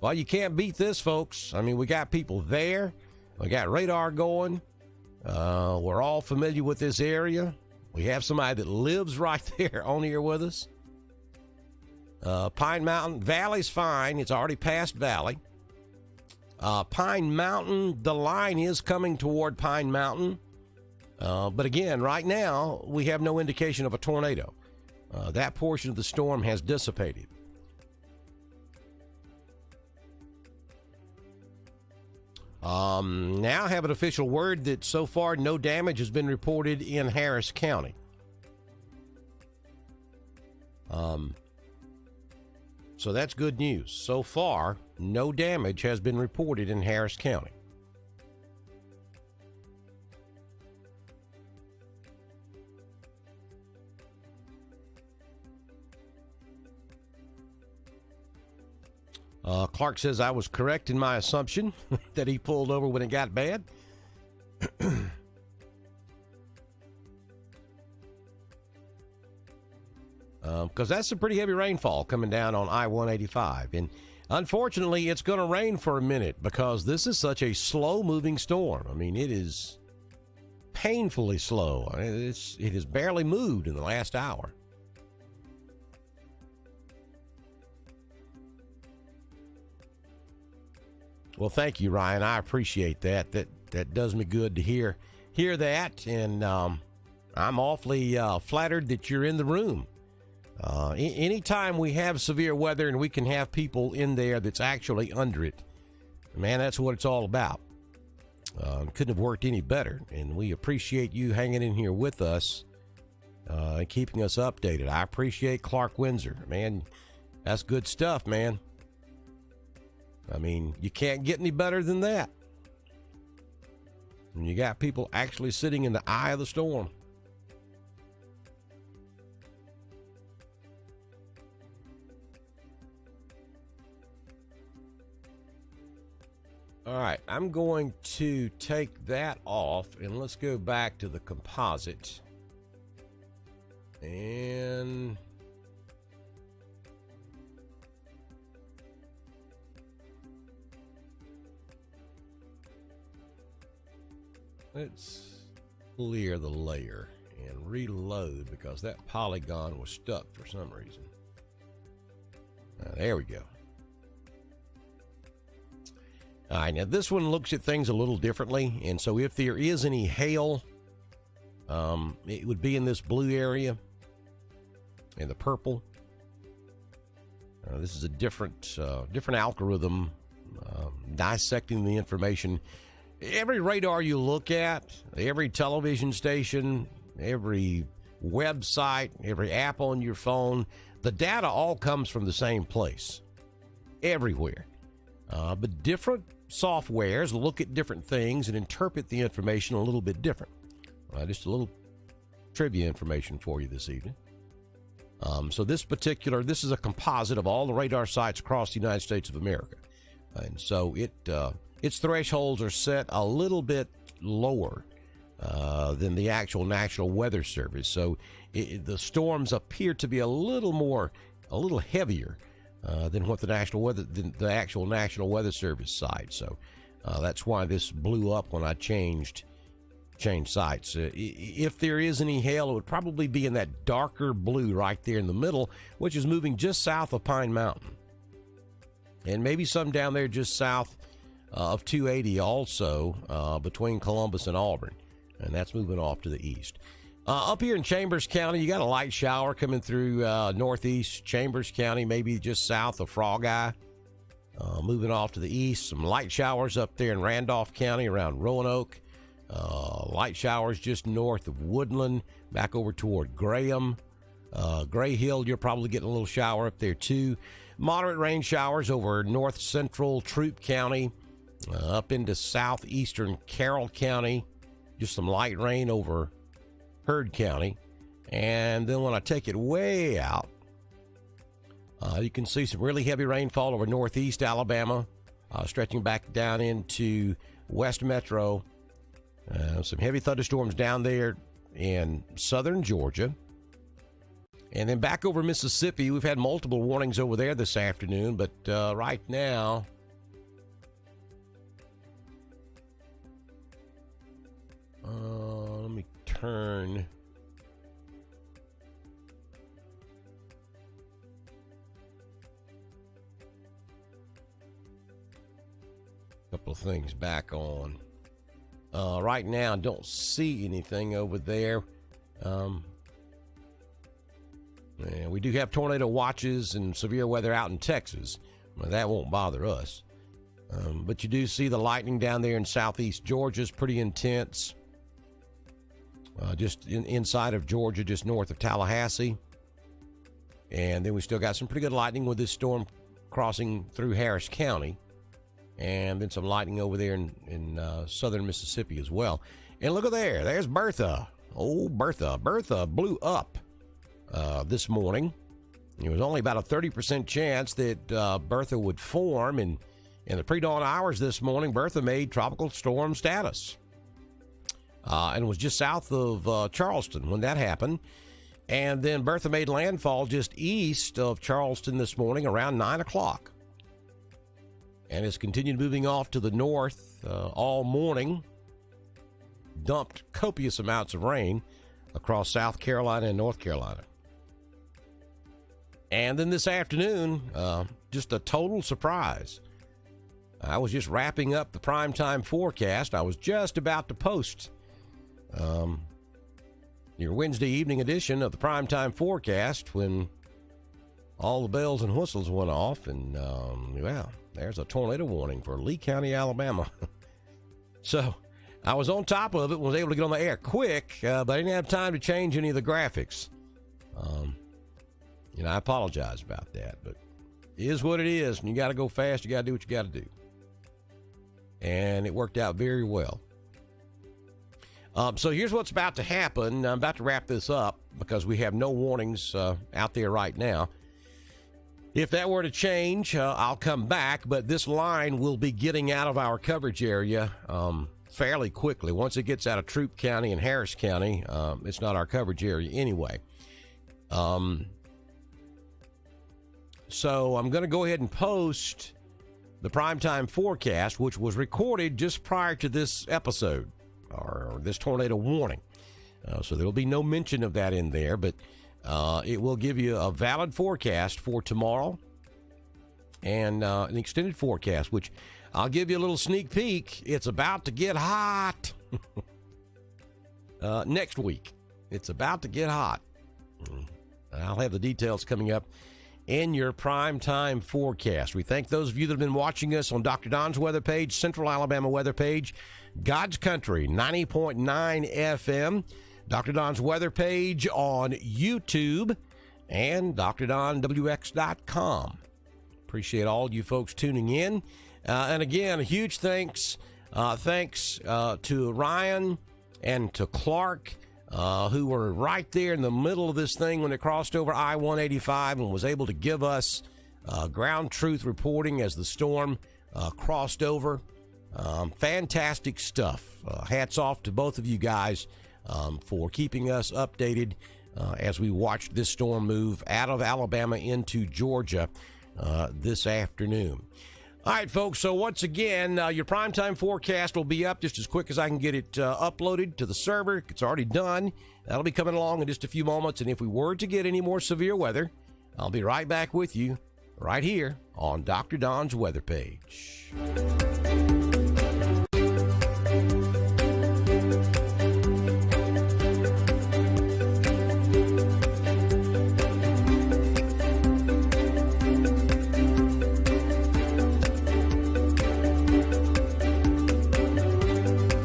Well, you can't beat this, folks. I mean, we got people there. We got radar going. We're all familiar with this area. We have somebody that lives right there on here with us. Pine Mountain, Valley's fine. It's already past Valley. Pine Mountain, the line is coming toward Pine Mountain. But again, right now, we have no indication of a tornado. That portion of the storm has dissipated. Now I have an official word that so far no damage has been reported in Harris County. So that's good news. So far, no damage has been reported in Harris County. Clark says I was correct in my assumption that he pulled over when it got bad. Because that's some pretty heavy rainfall coming down on I-185. And unfortunately, it's going to rain for a minute because this is such a slow-moving storm. I mean, it is painfully slow. It has barely moved in the last hour. Well, thank you, Ryan. I appreciate that. That does me good to hear that, and I'm awfully flattered that you're in the room. Anytime we have severe weather and we can have people in there that's actually under it, man, that's what it's all about. Couldn't have worked any better, and we appreciate you hanging in here with us and keeping us updated. I appreciate Clark Windsor, man. That's good stuff, man. I mean, you can't get any better than that. And you got people actually sitting in the eye of the storm. All right, I'm going to take that off, and let's go back to the composite. And let's clear the layer and reload because that polygon was stuck for some reason. There we go. All right, now this one looks at things a little differently, and so if there is any hail, it would be in this blue area and the purple. This is a different algorithm dissecting the information. Every radar you look at, every television station, every website, every app on your phone, the data all comes from the same place, everywhere. But different softwares look at different things and interpret the information a little bit different. Just a little trivia information for you this evening. So this is a composite of all the radar sites across the United States of America. And so its thresholds are set a little bit lower than the actual National Weather Service. So the storms appear to be a little heavier than what the actual National Weather Service site. So that's why this blew up when I changed sites. If there is any hail, it would probably be in that darker blue right there in the middle, which is moving just south of Pine Mountain. And maybe some down there just south of 280 also, between Columbus and Auburn. And that's moving off to the east. Up here in Chambers County, you got a light shower coming through northeast Chambers County, maybe just south of Frog Eye. Moving off to the east, some light showers up there in Randolph County around Roanoke. Light showers just north of Woodland, back over toward Graham. Gray Hill, you're probably getting a little shower up there too. Moderate rain showers over north central Troup County, up into southeastern Carroll County. Just some light rain over Heard County. And then when I take it way out, you can see some really heavy rainfall over northeast Alabama, stretching back down into west metro. Some heavy thunderstorms down there in southern Georgia. And then back over Mississippi, we've had multiple warnings over there this afternoon, but right now, let me turn couple of things back on. Right now, I don't see anything over there. Yeah, we do have tornado watches and severe weather out in Texas. Well, that won't bother us. But you do see the lightning down there in southeast Georgia is pretty intense. Just inside of Georgia, just north of Tallahassee. And then we still got some pretty good lightning with this storm crossing through Harris County. And then some lightning over there in southern Mississippi as well. And look at there. There's Bertha. Oh, Bertha. Bertha blew up this morning. It was only about a 30% chance that Bertha would form. And in the pre-dawn hours this morning, Bertha made tropical storm status. And was just south of Charleston when that happened. And then Bertha made landfall just east of Charleston this morning around 9 o'clock. And has continued moving off to the north all morning. Dumped copious amounts of rain across South Carolina and North Carolina. And then this afternoon, just a total surprise. I was just wrapping up the primetime forecast. I was just about to post your Wednesday evening edition of the primetime forecast when all the bells and whistles went off, and well, there's a tornado warning for Lee County, Alabama. So I was on top of it, was able to get on the air quick, but I didn't have time to change any of the graphics. I apologize about that, but it is what it is, and you got to go fast. You got to do what you got to do. And it worked out very well. So here's what's about to happen. I'm about to wrap this up because we have no warnings out there right now. If that were to change, I'll come back, but this line will be getting out of our coverage area fairly quickly. Once it gets out of Troup County and Harris County, it's not our coverage area anyway. So I'm going to go ahead and post the primetime forecast, which was recorded just prior to this episode, or this tornado warning. So there will be no mention of that in there, but it will give you a valid forecast for tomorrow and an extended forecast, which I'll give you a little sneak peek. It's about to get hot next week. It's about to get hot. I'll have the details coming up in your primetime forecast. We thank those of you that have been watching us on Dr. Don's weather page, Central Alabama weather page, God's Country 90.9 FM, Dr. Don's weather page on YouTube, and DrDonWX.com. Appreciate all you folks tuning in. And again, a huge thanks to Ryan and to Clark, who were right there in the middle of this thing when it crossed over I-185 and was able to give us ground truth reporting as the storm crossed over. Fantastic stuff. Hats off to both of you guys for keeping us updated as we watched this storm move out of Alabama into Georgia this afternoon. All right, folks, so once again, your primetime forecast will be up just as quick as I can get it uploaded to the server. It's already done. That'll be coming along in just a few moments, and if we were to get any more severe weather, I'll be right back with you right here on Dr. Don's weather page.